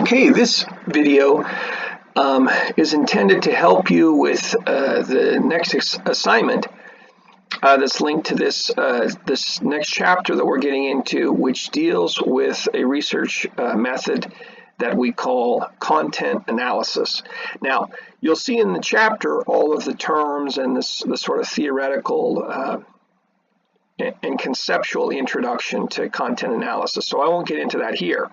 Okay, this video is intended to help you with the next assignment that's linked to this next chapter that we're getting into, which deals with a research method that we call content analysis. Now, you'll see in the chapter all of the terms and the sort of theoretical and conceptual introduction to content analysis. So I won't get into that here.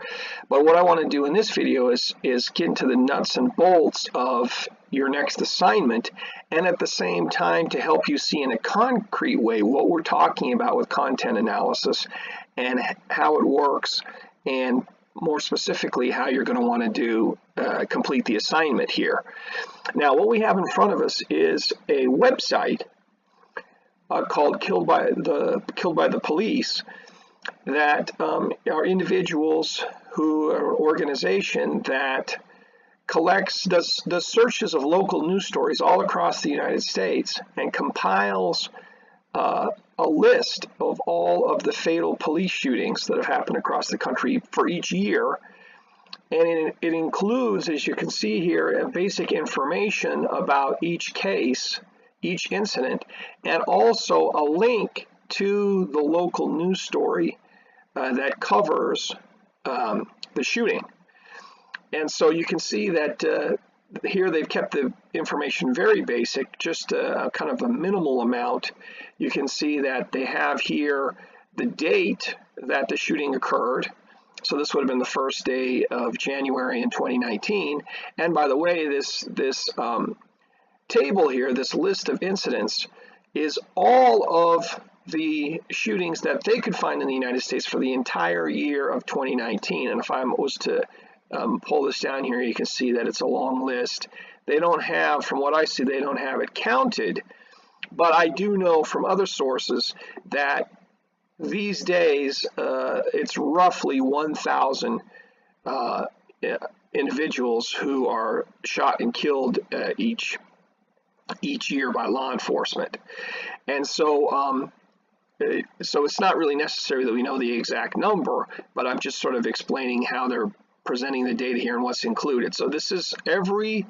But what I want to do in this video is get into the nuts and bolts of your next assignment, and at the same time to help you see in a concrete way what we're talking about with content analysis and how it works, and more specifically how you're going to want to complete the assignment here. Now, what we have in front of us is a website called Killed by the Police, that are individuals who are an organization that does searches of local news stories all across the United States and compiles a list of all of the fatal police shootings that have happened across the country for each year. And it includes, as you can see here, basic information about each case, each incident, and also a link to the local news story that covers the shooting. And so you can see that here they've kept the information very basic, just kind of a minimal amount. You can see that they have here the date that the shooting occurred. So this would have been the first day of January in 2019. And by the way, this table here, this list of incidents, is all of the shootings that they could find in the United States for the entire year of 2019. And if I was to pull this down here, you can see that it's a long list. They don't have, from what I see, they don't have it counted, but I do know from other sources that these days it's roughly 1,000 individuals who are shot and killed each year by law enforcement. And so it's not really necessary that we know the exact number, but I'm just sort of explaining how they're presenting the data here and what's included. So this is every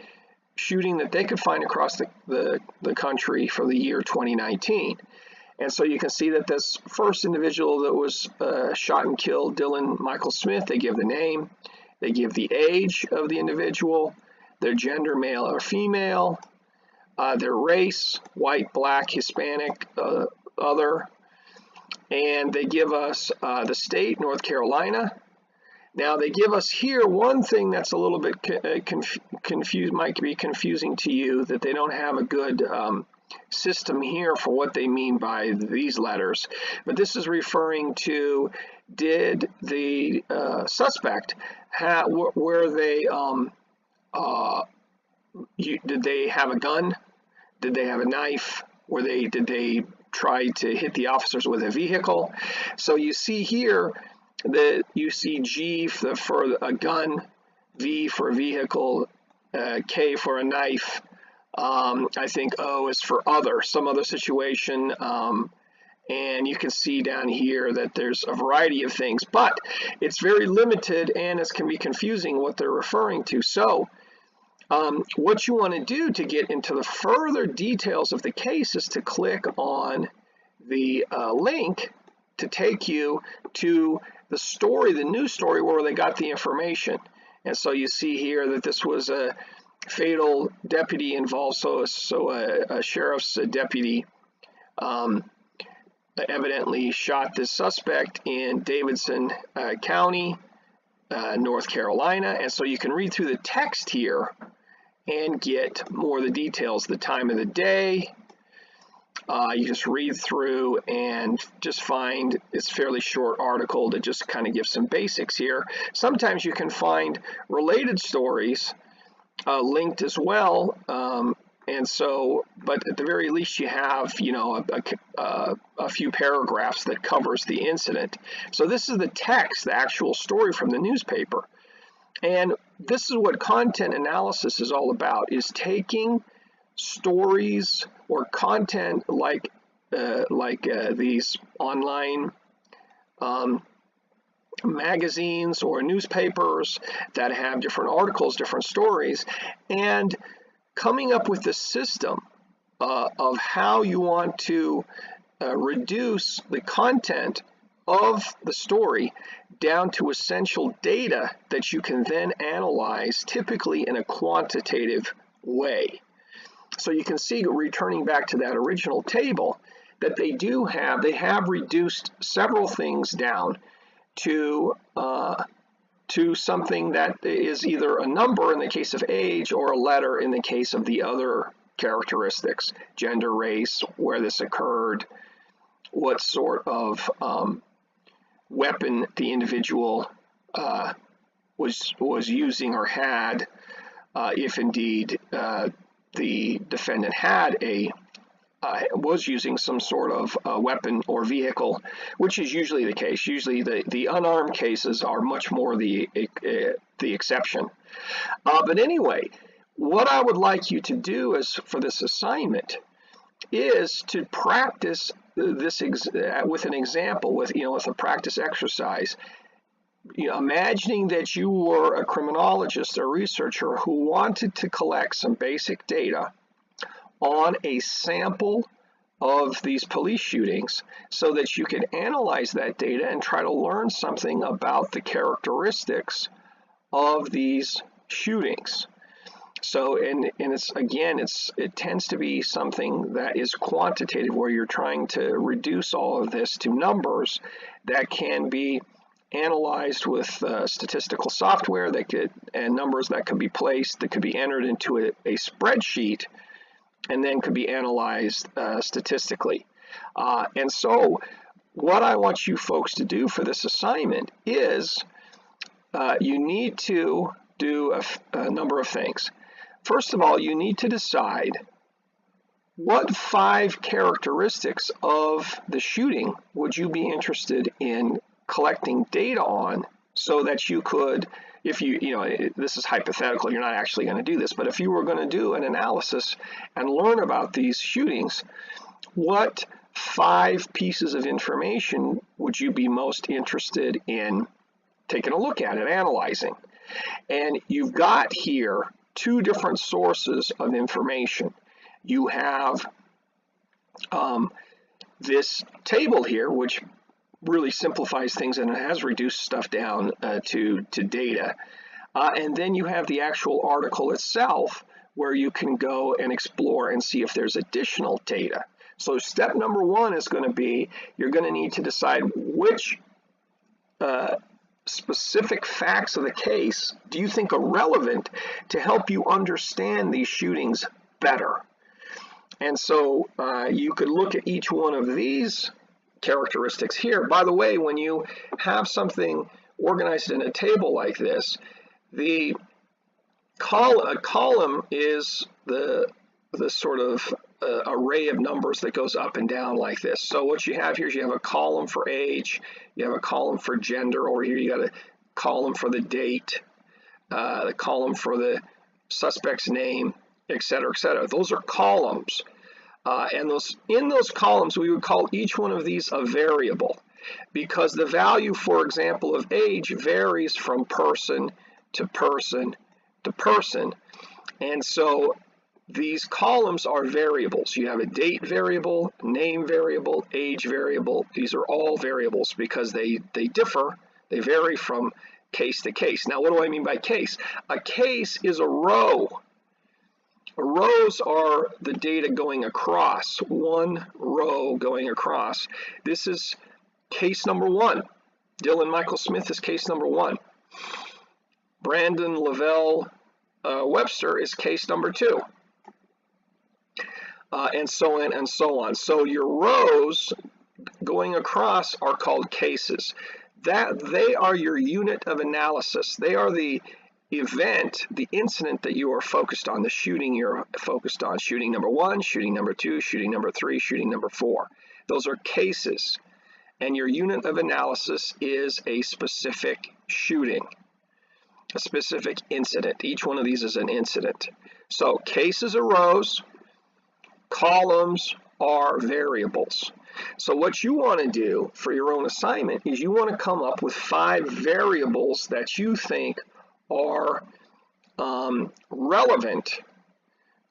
shooting that they could find across the country for the year 2019. And so you can see that this first individual that was shot and killed, Dylan Michael Smith, they give the name, they give the age of the individual, their gender, male or female, their race, white, black, Hispanic, other, and they give us the state, North Carolina. Now they give us here one thing that's a little bit might be confusing to you, that they don't have a good system here for what they mean by these letters. But this is referring to, did the suspect where they did they have a gun? Did they have a knife? Did they try to hit the officers with a vehicle? So you see here that you see G for a gun, V for a vehicle, K for a knife. I think O is for some other situation. And you can see down here that there's a variety of things, but it's very limited and it can be confusing what they're referring to. So what you want to do to get into the further details of the case is to click on the link to take you to the story, the news story where they got the information. And so you see here that this was a fatal deputy involved, so a sheriff's deputy evidently shot this suspect in Davidson County, North Carolina. And so you can read through the text here and get more of the details, the time of the day. You just read through and just find it's a fairly short article to just kind of give some basics here. Sometimes you can find related stories linked as well, and so, but at the very least you have, a few paragraphs that covers the incident. So this is the text, the actual story from the newspaper. And this is what content analysis is all about, is taking stories or content like these online magazines or newspapers that have different articles, different stories, and coming up with the system of how you want to reduce the content of the story down to essential data that you can then analyze, typically in a quantitative way. So you can see, returning back to that original table, that they have reduced several things down to something that is either a number in the case of age or a letter in the case of the other characteristics: gender, race, where this occurred, what sort of weapon the individual was using or had, if indeed the defendant had was using some sort of weapon or vehicle, which is usually the case. Usually the unarmed cases are much more the exception. But anyway, what I would like you to do for this assignment is to practice this with an example, with a practice exercise. Imagining that you were a criminologist or researcher who wanted to collect some basic data on a sample of these police shootings so that you could analyze that data and try to learn something about the characteristics of these shootings. So, and it tends to be something that is quantitative, where you're trying to reduce all of this to numbers that can be analyzed with statistical software and numbers that could be placed, that could be entered into a spreadsheet, and then could be analyzed statistically. And so what I want you folks to do for this assignment is you need to do a number of things. First of all, you need to decide what 5 characteristics of the shooting would you be interested in collecting data on, so that you could, if this is hypothetical, you're not actually going to do this, but if you were going to do an analysis and learn about these shootings, what 5 pieces of information would you be most interested in taking a look at and analyzing? And you've got here 2 different sources of information. You have this table here, which really simplifies things and has reduced stuff down to data. And then you have the actual article itself, where you can go and explore and see if there's additional data. So step number 1 is going to be, you're going to need to decide which specific facts of the case do you think are relevant to help you understand these shootings better. And so you could look at each one of these characteristics here. By the way, when you have something organized in a table like this, a column is the sort of array of numbers that goes up and down like this. So what you have here is you have a column for age, you have a column for gender, or here you got a column for the date, the column for the suspect's name, etc., etc. Those are columns. And in those columns, we would call each one of these a variable, because the value, for example, of age varies from person to person to person. And so these columns are variables. You have a date variable, name variable, age variable. These are all variables because they differ. They vary from case to case. Now, what do I mean by case? A case is a row. Rows are the data going across, one row going across. This is case number 1. Dylan Michael Smith is case number 1. Brandon Lavelle Webster is case number 2. And so on and so on. So your rows going across are called cases. They are your unit of analysis. They are the event, the incident that you are focused on, the shooting you're focused on. Shooting number 1, shooting number 2, shooting number 3, shooting number 4. Those are cases. And your unit of analysis is a specific shooting, a specific incident. Each one of these is an incident. So cases are rows, columns are variables. So what you want to do for your own assignment is you want to come up with 5 variables that you think are relevant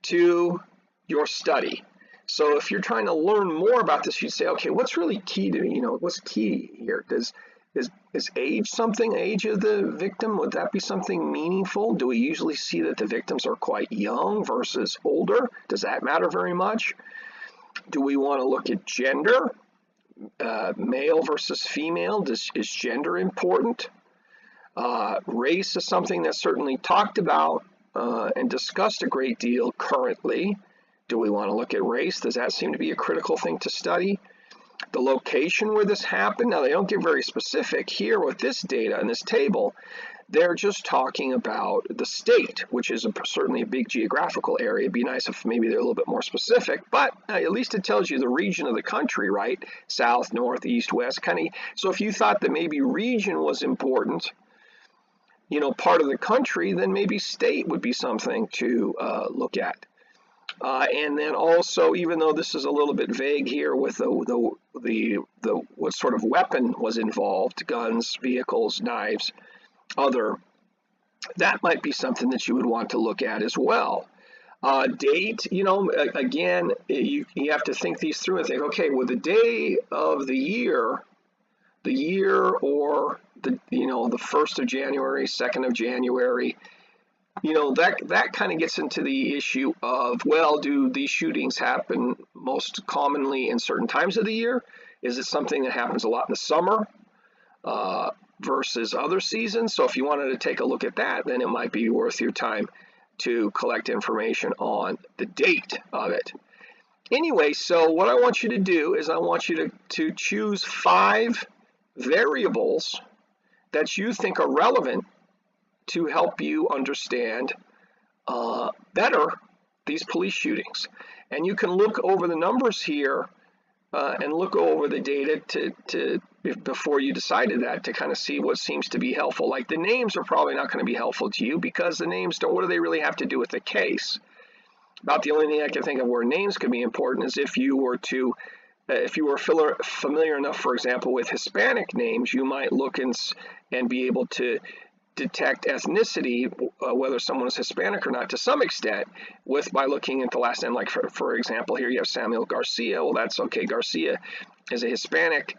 to your study. So if you're trying to learn more about this, you'd say, okay, what's really key to, what's key here? Is age something, age of the victim? Would that be something meaningful? Do we usually see that the victims are quite young versus older? Does that matter very much? Do we want to look at gender, male versus female? Is gender important? Race is something that's certainly talked about and discussed a great deal currently. Do we want to look at race? Does that seem to be a critical thing to study? The location where this happened, now they don't get very specific here with this data in this table. They're just talking about the state, which is certainly a big geographical area. It'd be nice if maybe they're a little bit more specific, but at least it tells you the region of the country, right? South, north, east, west, kind of. So if you thought that maybe region was important, part of the country, then maybe state would be something to look at. And then also, even though this is a little bit vague here with the what sort of weapon was involved, guns, vehicles, knives, other, that might be something that you would want to look at as well. Date, again, you have to think these through and think, okay, well, the day of the year or the 1st of January, 2nd of January, that kind of gets into the issue of, well, do these shootings happen most commonly in certain times of the year? Is it something that happens a lot in the summer versus other seasons? So if you wanted to take a look at that, then it might be worth your time to collect information on the date of it. Anyway, so what I want you to do is I want you to choose 5 variables that you think are relevant to help you understand better these police shootings. And you can look over the numbers here and look over the data to before you decided that, to kind of see what seems to be helpful. Like the names are probably not going to be helpful to you because the names what do they really have to do with the case? About the only thing I can think of where names could be important is if you were familiar enough, for example, with Hispanic names, you might look and be able to detect ethnicity, whether someone is Hispanic or not, to some extent, by looking at the last name. Like for example, here you have Samuel Garcia. Well, that's okay. Garcia is a Hispanic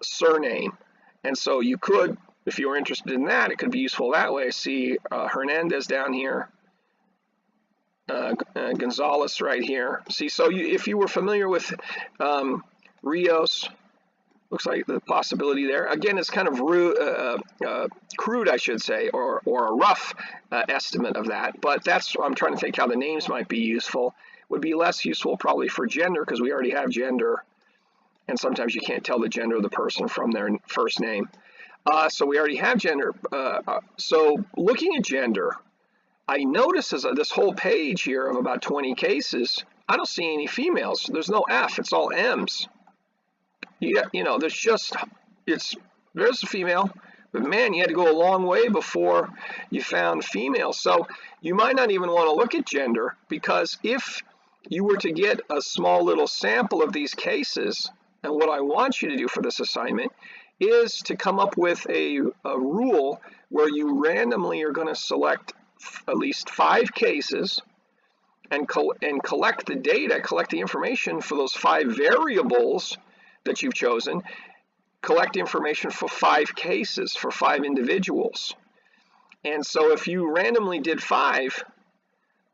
surname, and so you could, if you were interested in that, it could be useful that way. See Hernandez down here, Gonzalez right here. See, so if you were familiar with Rios. Looks like the possibility there. Again, it's kind of crude, I should say, or a rough estimate of that. But I'm trying to think how the names might be useful. Would be less useful probably for gender because we already have gender, and sometimes you can't tell the gender of the person from their first name. So we already have gender. So looking at gender, I notice this whole page here of about 20 cases, I don't see any females. There's no F. It's all M's. There's a female, but man, you had to go a long way before you found female. So you might not even want to look at gender, because if you were to get a small little sample of these cases, and what I want you to do for this assignment is to come up with a rule where you randomly are going to select at least 5 cases and collect the data, collect the information for those 5 variables that you've chosen, collect information for 5 cases, for 5 individuals. And so if you randomly did 5,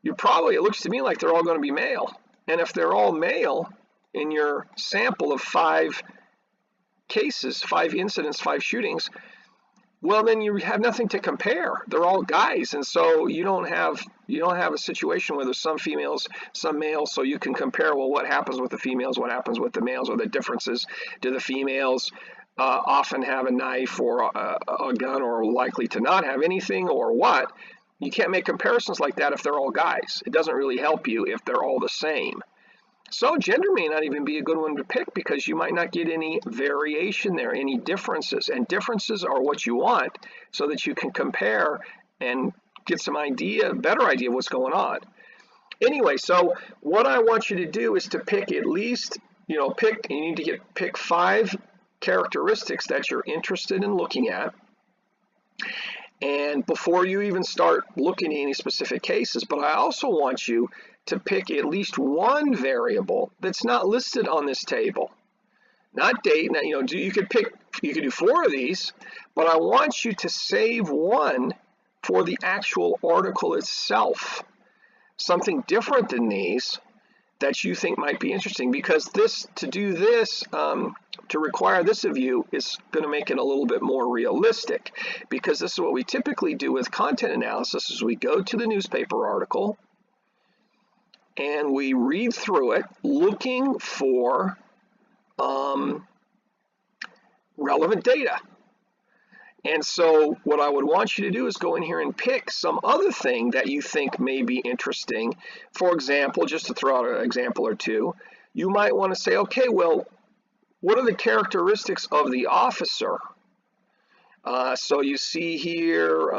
it looks to me like they're all going to be male. And if they're all male in your sample of 5 cases, 5 incidents, 5 shootings, well, then you have nothing to compare. They're all guys, and so you don't have a situation where there's some females, some males, so you can compare, well, what happens with the females, what happens with the males, or the differences. Do the females often have a knife or a gun, or likely to not have anything, or what? You can't make comparisons like that if they're all guys. It doesn't really help you if they're all the same. So gender may not even be a good one to pick, because you might not get any variation there, any differences. And differences are what you want so that you can compare and get some better idea of what's going on. Anyway, so what I want you to do is to pick at least you need to pick 5 characteristics that you're interested in looking at. And before you even start looking at any specific cases, but I also want you to pick at least one variable that's not listed on this table. Not date. Now, you could do 4 of these, but I want you to save one for the actual article itself. Something different than these that you think might be interesting, because to require this of you is going to make it a little bit more realistic, because this is what we typically do with content analysis is we go to the newspaper article and we read through it looking for relevant data. And so what I would want you to do is go in here and pick some other thing that you think may be interesting. For example, just to throw out an example or two, you might want to say, okay, well, what are the characteristics of the officer? So you see here,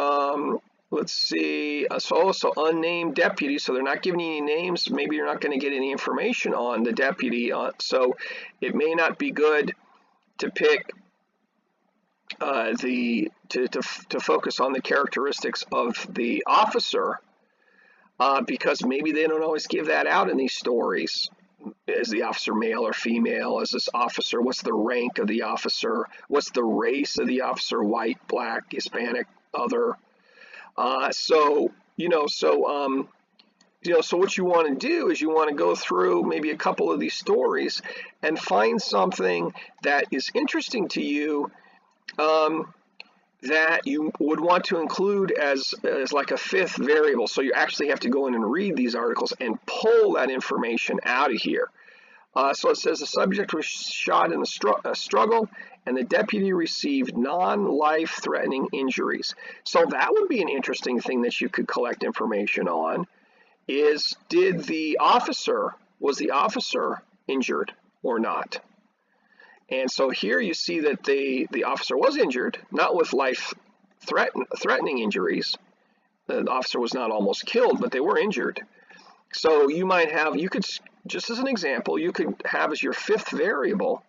let's see, so unnamed deputy, so they're not giving you any names. Maybe you're not going to get any information on the deputy, so it may not be good to pick to focus on the characteristics of the officer, because maybe they don't always give that out in these stories. Is the officer male or female? Is this officer, what's the rank of the officer? What's the race of the officer? White, black, Hispanic, other? So what you want to do is you want to go through maybe a couple of these stories and find something that is interesting to you, that you would want to include as like a 5th variable. So you actually have to go in and read these articles and pull that information out of here. So it says the subject was shot in a struggle and the deputy received non-life-threatening injuries. So that would be an interesting thing that you could collect information on, is was the officer injured or not? And so here you see that the officer was injured, not with life-threatening injuries. The officer was not almost killed, but they were injured. So you could, just as an example, you could have as your 5th variable,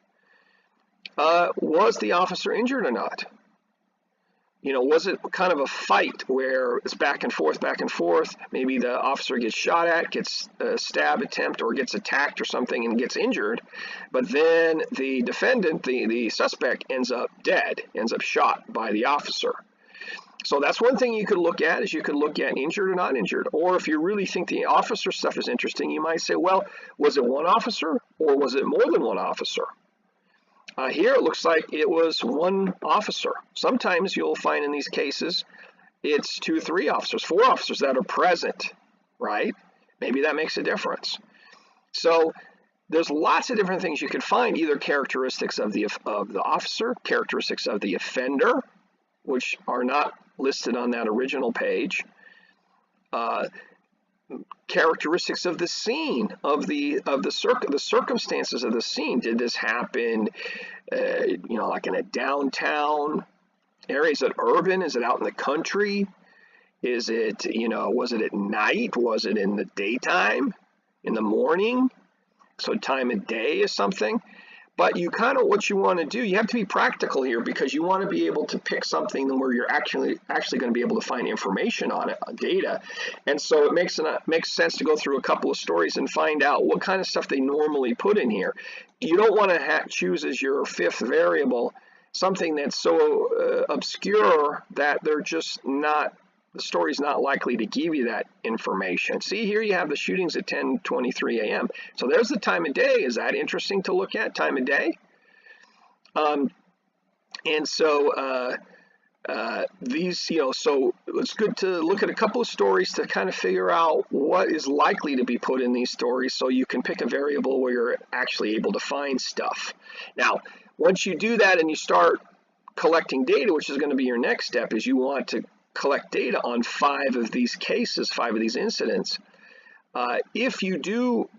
was the officer injured or not? Was it kind of a fight where it's back and forth, maybe the officer gets shot at, gets a stab attempt, or gets attacked or something and gets injured, but then the defendant, the suspect, ends up dead, ends up shot by the officer. So that's one thing you could look at, is you could look at injured or not injured. Or if you really think the officer stuff is interesting, you might say, well, was it one officer or was it more than one officer? Here it looks like it was one officer. Sometimes you'll find in these cases it's 2, 3 officers, 4 officers that are present, right? Maybe that makes a difference. So there's lots of different things you could find, either characteristics of the officer, characteristics of the offender, which are not listed on that original page, characteristics of the scene, of the circumstances of the scene. Did this happen, like in a downtown area? Is it urban? Is it out in the country? Is it, was it at night? Was it in the daytime? In the morning? So time of day is something. But what you want to do, you have to be practical here, because you want to be able to pick something where you're actually going to be able to find information on it, data. And so it makes sense to go through a couple of stories and find out what kind of stuff they normally put in here. You don't want to choose as your 5th variable something that's so obscure that the story's not likely to give you that information. See, here you have the shootings at 10:23 a.m. So there's the time of day. Is that interesting to look at, time of day? And so so it's good to look at a couple of stories to kind of figure out what is likely to be put in these stories, so you can pick a variable where you're actually able to find stuff. Now, once you do that and you start collecting data, which is going to be your next step, is you want to collect data on 5 of these cases, 5 of these incidents. If you do,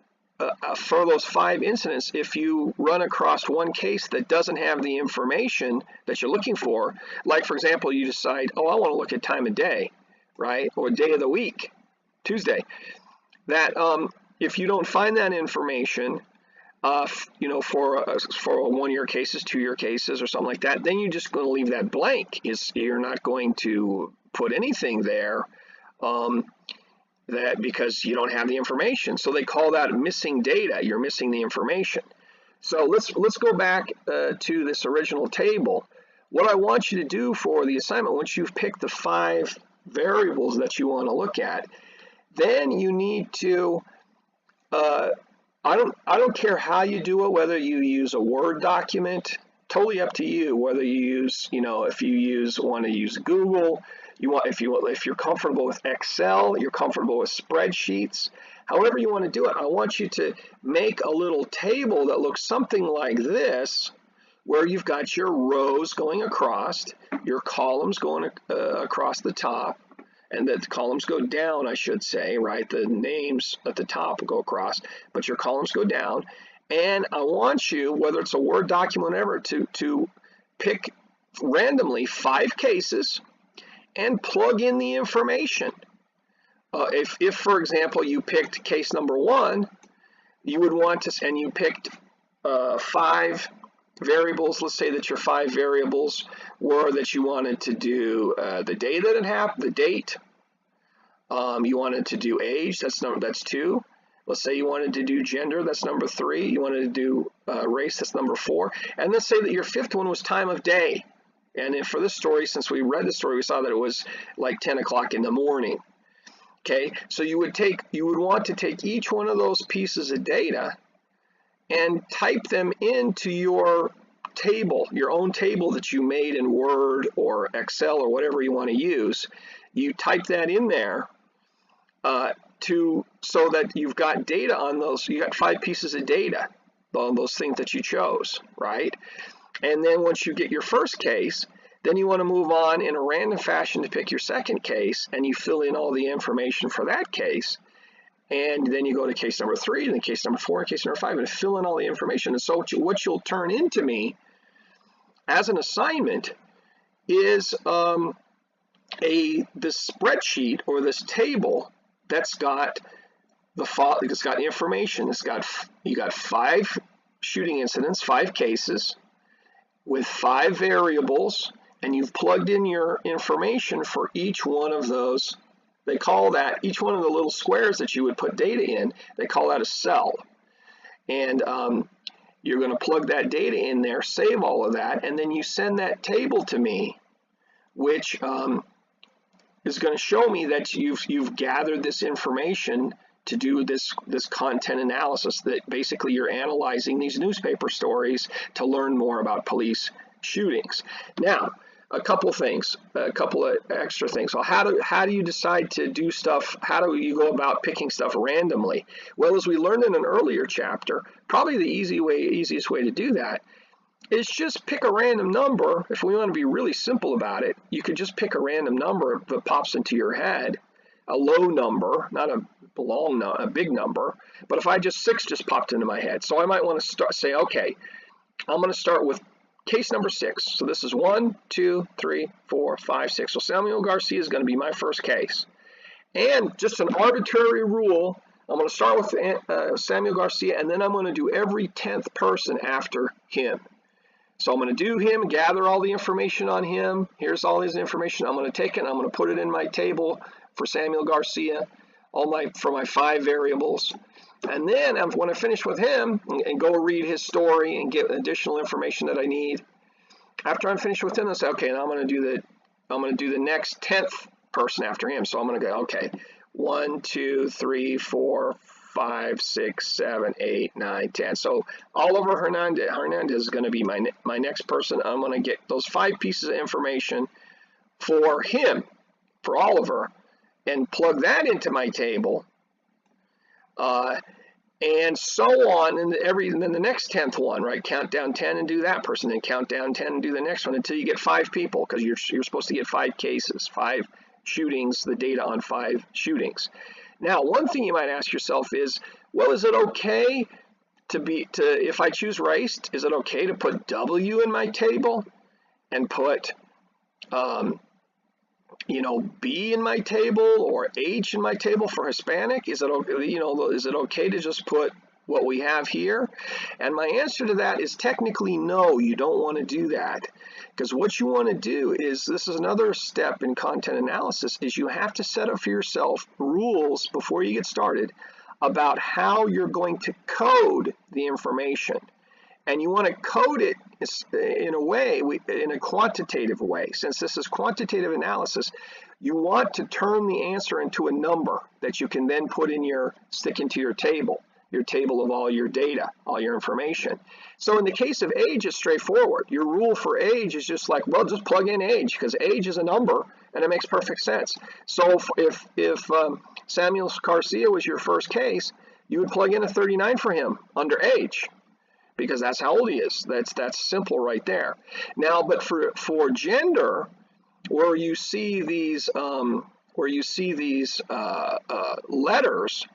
for those 5 incidents, if you run across one case that doesn't have the information that you're looking for, like, for example, you decide, I want to look at time of day, right, or day of the week, Tuesday, that if you don't find that information, for 1-year cases, 2-year cases, or something like that, then you're just going to leave that blank. You're not going to put anything there that because you don't have the information. So they call that missing data. You're missing the information. So let's go back to this original table. What I want you to do for the assignment, once you've picked the 5 variables that you want to look at, then you need to I don't care how you do it, whether you use a Word document, totally up to you. Whether you use, if you want to use Google, if you're comfortable with Excel, you're comfortable with spreadsheets, however you want to do it. I want you to make a little table that looks something like this, where you've got your rows going across, your columns going across the top, and the columns go down, I should say, right? The names at the top go across, but your columns go down. And I want you, whether it's a Word document or whatever, to pick randomly 5 cases and plug in the information. If, for example, you picked case number 1, you would want to, and you picked 5 variables. Let's say that your 5 variables were that you wanted to do the day that it happened, the date. You wanted to do age. That's 2. Let's say you wanted to do gender. That's number 3. You wanted to do race. That's number 4. And let's say that your 5th one was time of day. And then for this story, since we read the story, we saw that it was like 10 o'clock in the morning. Okay, so you would want to take each one of those pieces of data and type them into your table, your own table that you made in Word or Excel or whatever you want to use. You type that in there so that you've got data on those. You got 5 pieces of data on those things that you chose, right? And then once you get your first case, then you want to move on in a random fashion to pick your second case, and you fill in all the information for that case. And then you go to case number 3, then case number 4, and case number 5, and fill in all the information. And so what you'll turn into me as an assignment is this spreadsheet or this table that's got information. You got 5 shooting incidents, 5 cases with 5 variables, and you've plugged in your information for each one of those. They call that, each one of the little squares that you would put data in, they call that a cell. And you're going to plug that data in there, save all of that, and then you send that table to me, which is going to show me that you've gathered this information to do this content analysis, that basically you're analyzing these newspaper stories to learn more about police shootings. Now, a couple of extra things. So how do you decide to do stuff? How do you go about picking stuff randomly? Well, as we learned in an earlier chapter, probably the easiest way to do that is just pick a random number. If we want to be really simple about it, you could just pick a random number that pops into your head, a low number, not a big number. But if 6 just popped into my head, so I might want to say, okay, I'm going to start with case number 6. So this is 1, 2, 3, 4, 5, 6. So Samuel Garcia is going to be my first case. And just an arbitrary rule, I'm going to start with Samuel Garcia, and then I'm going to do every 10th person after him. So I'm going to do him, gather all the information on him. Here's all his information. I'm going to take it and I'm going to put it in my table for Samuel Garcia, for my 5 variables. And then when I finish with him and go read his story and get additional information that I need, after I'm finished with him, I say, okay, now I'm going to do the next 10th person after him. So I'm going to go, okay, 1, 2, 3, 4, 5, 6, 7, 8, 9, 10. So Oliver Hernandez is going to be my next person. I'm going to get those 5 pieces of information for him, for Oliver, and plug that into my table. And so on, and then the next 10th one, right? Count down 10 and do that person, then count down 10 and do the next one until you get 5 people, because you're supposed to get 5 cases, 5 shootings, the data on 5 shootings. Now, one thing you might ask yourself is, well, is it okay if I choose race, is it okay to put W in my table and put B in my table or H in my table for Hispanic? Is it okay to just put what we have here? And my answer to that is technically no, you don't want to do that. Because what you want to do is, this is another step in content analysis, is you have to set up for yourself rules before you get started about how you're going to code the information. And you want to code it in a way, in a quantitative way. Since this is quantitative analysis, you want to turn the answer into a number that you can then stick into your table of all your data, all your information. So in the case of age, it's straightforward. Your rule for age is just like, well, just plug in age, because age is a number and it makes perfect sense. So if Samuel Garcia was your first case, you would plug in a 39 for him under age, because that's how old he is. That's simple right there. Now, but for gender, where you see these letters,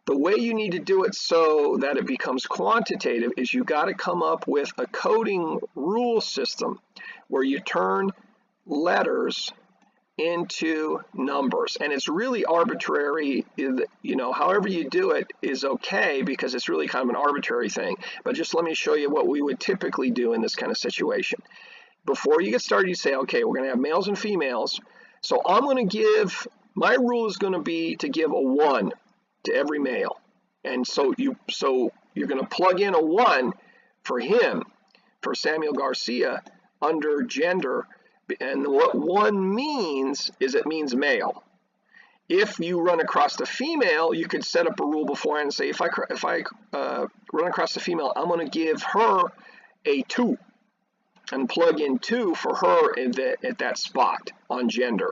the way you need to do it so that it becomes quantitative is you got to come up with a coding rule system where you turn letters into numbers. And it's really arbitrary. However you do it is okay, because it's really kind of an arbitrary thing. But just let me show you what we would typically do in this kind of situation. Before you get started, you say, okay, we're going to have males and females. So my rule is going to be to give a 1 to every male. And so you're going to plug in a 1 for him, for Samuel Garcia, under gender. And what 1 means is it means male. If you run across the female, you could set up a rule beforehand and say, if I run across the female, I'm going to give her a 2 and plug in 2 for her at that spot on gender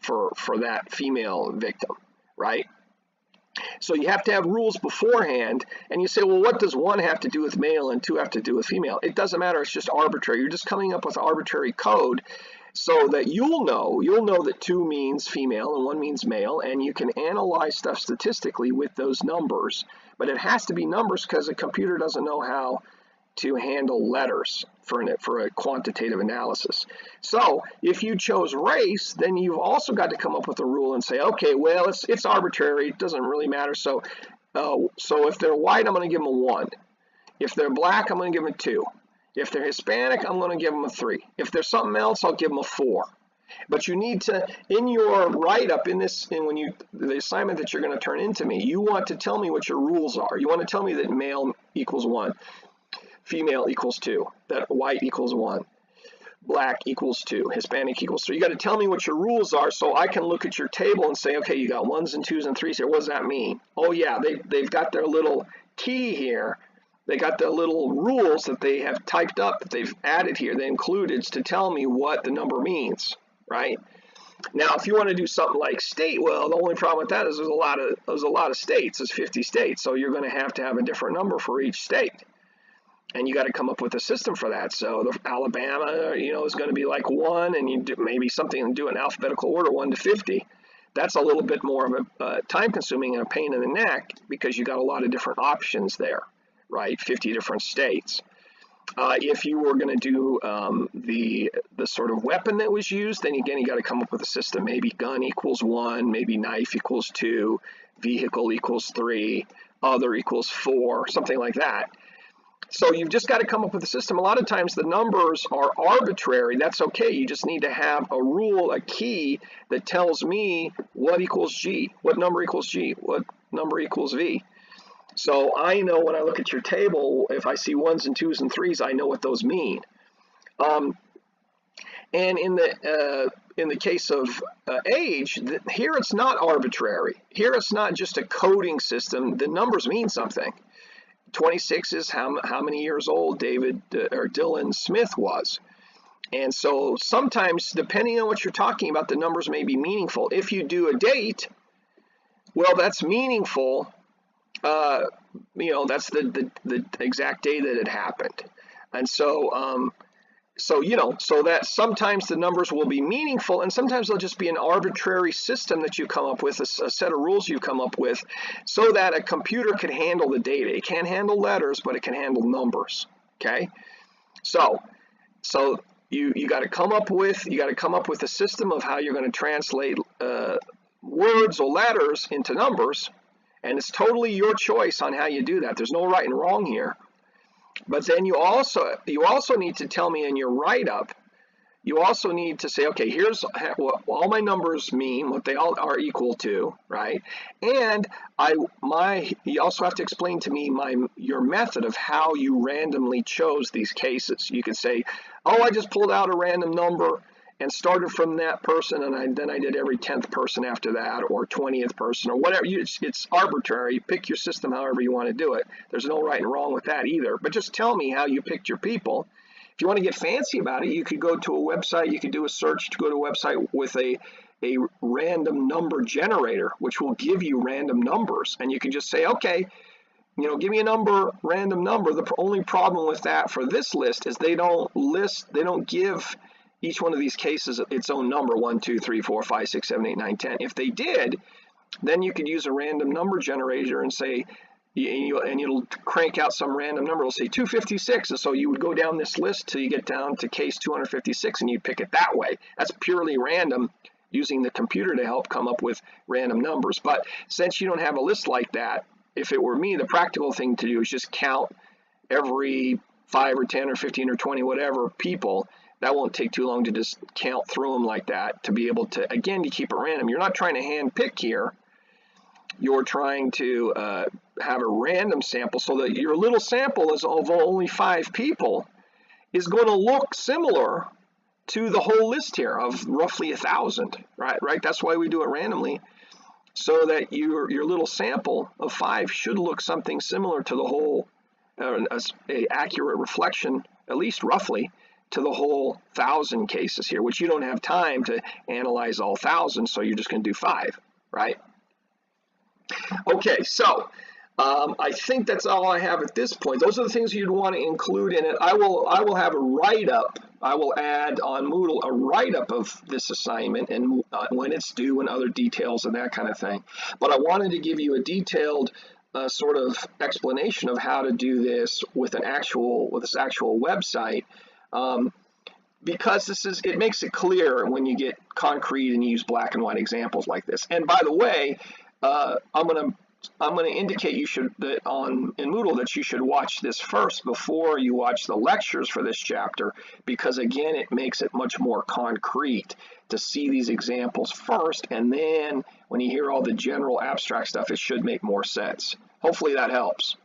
for that female victim, right? So you have to have rules beforehand, and you say, well, what does 1 have to do with male and 2 have to do with female? It doesn't matter. It's just arbitrary. You're just coming up with arbitrary code so that you'll know that 2 means female and 1 means male, and you can analyze stuff statistically with those numbers. But it has to be numbers, because a computer doesn't know how to handle letters for a quantitative analysis. So if you chose race, then you've also got to come up with a rule and say, okay, well, it's arbitrary. It doesn't really matter. So if they're white, I'm going to give them a 1. If they're black, I'm going to give them a 2. If they're Hispanic, I'm going to give them a 3. If there's something else, I'll give them a 4. But you need to, in your write-up, the assignment that you're going to turn into me, you want to tell me what your rules are. You want to tell me that male equals 1. Female equals 2, that white equals 1, black equals 2, Hispanic equals 3. You got to tell me what your rules are so I can look at your table and say, okay, you got 1s and 2s and 3s here. What does that mean? Oh yeah, they've got their little key here. They got their little rules that they have typed up, that they've added here, they included, to tell me what the number means, right? Now, if you want to do something like state, well, the only problem with that is there's a lot of states. There's 50 states, so you're going to have a different number for each state. And you got to come up with a system for that. So the Alabama, is going to be like 1, and you do maybe something and do an alphabetical order 1 to 50. That's a little bit more of a time-consuming and a pain in the neck, because you got a lot of different options there, right? 50 different states. If you were going to do the sort of weapon that was used, then again, you got to come up with a system. Maybe gun equals 1, maybe knife equals 2, vehicle equals 3, other equals 4, something like that. So you've just got to come up with a system. A lot of times the numbers are arbitrary. That's okay. You just need to have a rule, a key that tells me what equals G, what number equals G, what number equals V. So I know when I look at your table, if I see 1s and 2s and 3s, I know what those mean. And in the case of age, here it's not arbitrary. Here it's not just a coding system. The numbers mean something. 26 is how many years old Dylan Smith was. And so sometimes, depending on what you're talking about, the numbers may be meaningful. If you do a date, well, that's meaningful. That's the exact day that it happened. And so that sometimes the numbers will be meaningful, and sometimes they'll just be an arbitrary system that you come up with, a set of rules you come up with, so that a computer can handle the data. It can't handle letters, but it can handle numbers. Okay, so you got to come up with a system of how you're going to translate words or letters into numbers, And it's totally your choice on how you do that. There's no right and wrong here. But then you also need to tell me in your write-up, you also need to say, okay, here's what all my numbers mean, what they all are equal to, right? And you also have to explain to me your method of how you randomly chose these cases. You could say, oh, I just pulled out a random number and started from that person, and then I did every 10th person after that, or 20th person, or whatever. It's arbitrary. Pick your system however you want to do it. There's no right and wrong with that either. But just tell me how you picked your people. If you want to get fancy about it, you could go to a website, you could do a search to go to a website with a random number generator, which will give you random numbers. And you can just say, okay, give me a number, random number. The only problem with that for this list is they don't give each one of these cases its own number, 1, 2, 3, 4, 5, 6, 7, 8, 9, 10. If they did, then you could use a random number generator and say, and it'll crank out some random number. It'll say 256, and so you would go down this list till you get down to case 256, and you pick it that way. That's purely random, using the computer to help come up with random numbers. But since you don't have a list like that, if it were me, the practical thing to do is just count every 5 or 10 or 15 or 20, whatever people. That won't take too long to just count through them like that, to be able to, again, to keep it random. You're not trying to hand pick here. You're trying to have a random sample, so that your little sample is of only 5 people is going to look similar to the whole list here of roughly 1,000, right? That's why we do it randomly, so that your little sample of 5 should look something similar to the whole, a accurate reflection, at least roughly, to the whole 1,000 cases here, which you don't have time to analyze all 1,000, so you're just going to do 5, right? Okay, so I think that's all I have at this point. Those are the things you'd want to include in it. I will have a write-up. I will add on Moodle a write-up of this assignment and when it's due and other details and that kind of thing. But I wanted to give you a detailed sort of explanation of how to do this with this actual website. Because it makes it clear when you get concrete and you use black and white examples like this. And by the way, I'm going to indicate in Moodle that you should watch this first before you watch the lectures for this chapter, because again, it makes it much more concrete to see these examples first, and then when you hear all the general abstract stuff, it should make more sense. Hopefully that helps.